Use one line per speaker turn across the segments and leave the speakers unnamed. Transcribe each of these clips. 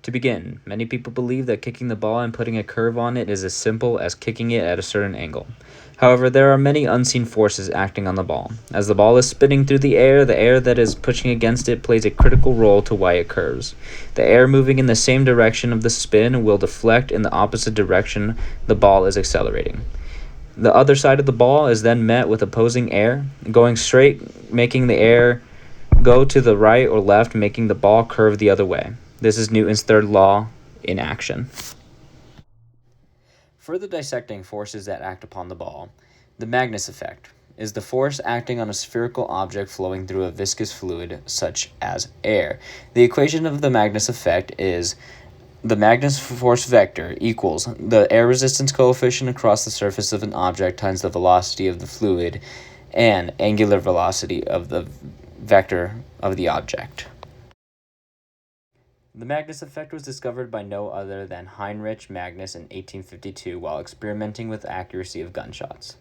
To begin, many people believe that kicking the ball and putting a curve on it is as simple as kicking it at a certain angle. However, there are many unseen forces acting on the ball. As the ball is spinning through the air that is pushing against it plays a critical role to why it curves. The air moving in the same direction of the spin will deflect in the opposite direction the ball is accelerating. The other side of the ball is then met with opposing air, going straight, making the air go to the right or left, making the ball curve the other way. This is Newton's third law in action. Further dissecting forces that act upon the ball, the Magnus effect is the force acting on a spherical object flowing through a viscous fluid such as air. The equation of the Magnus effect is the Magnus force vector equals the air resistance coefficient across the surface of an object times the velocity of the fluid and angular velocity of the vector of the object. The Magnus effect was discovered by no other than Heinrich Magnus in 1852 while experimenting with the accuracy of gunshots.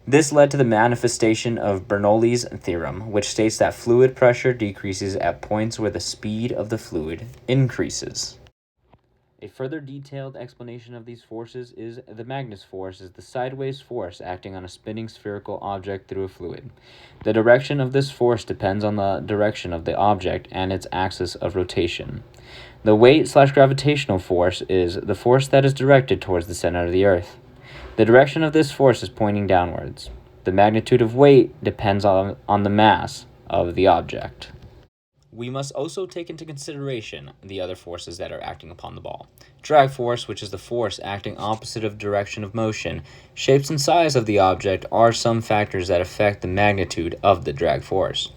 This led to the manifestation of Bernoulli's theorem, which states that fluid pressure decreases at points where the speed of the fluid increases. A further detailed explanation of these forces is the Magnus force is the sideways force acting on a spinning spherical object through a fluid. The direction of this force depends on the direction of the object and its axis of rotation. The weight/gravitational force is the force that is directed towards the center of the Earth. The direction of this force is pointing downwards. The magnitude of weight depends on the mass of the object. We must also take into consideration the other forces that are acting upon the ball. Drag force, which is the force acting opposite of direction of motion, shapes and size of the object are some factors that affect the magnitude of the drag force.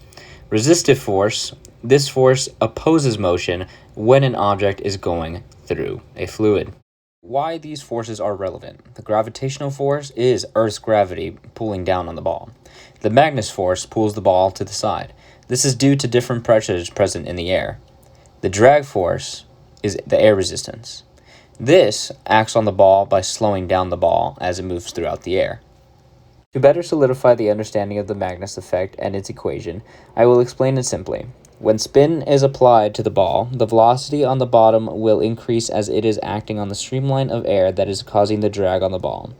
Resistive force, this force opposes motion when an object is going through a fluid. Why these forces are relevant. The gravitational force is Earth's gravity pulling down on the ball. The Magnus force pulls the ball to the side. This is due to different pressures present in the air. The drag force is the air resistance. This acts on the ball by slowing down the ball as it moves throughout the air. To better solidify the understanding of the Magnus effect and its equation, I will explain it simply. When spin is applied to the ball, the velocity on the bottom will increase as it is acting on the streamline of air that is causing the drag on the ball.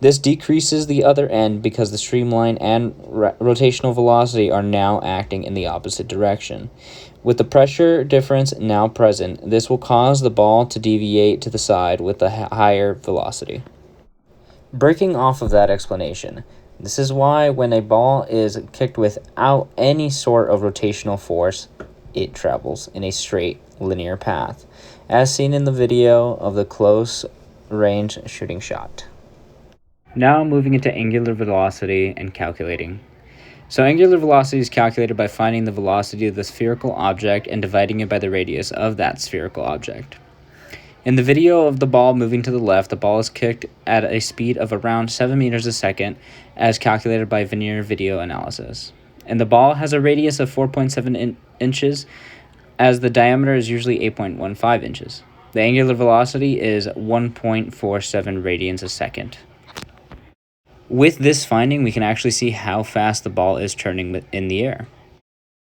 This decreases the other end because the streamline and rotational velocity are now acting in the opposite direction. With the pressure difference now present, this will cause the ball to deviate to the side with a higher velocity. Breaking off of that explanation, this is why when a ball is kicked without any sort of rotational force, it travels in a straight linear path, as seen in the video of the close range shooting shot. Now moving into angular velocity and calculating. So angular velocity is calculated by finding the velocity of the spherical object and dividing it by the radius of that spherical object. In the video of the ball moving to the left, the ball is kicked at a speed of around 7 meters a second as calculated by linear video analysis. And the ball has a radius of 4.7 inches as the diameter is usually 8.15 inches. The angular velocity is 1.47 radians a second. With this finding, we can actually see how fast the ball is turning in the air.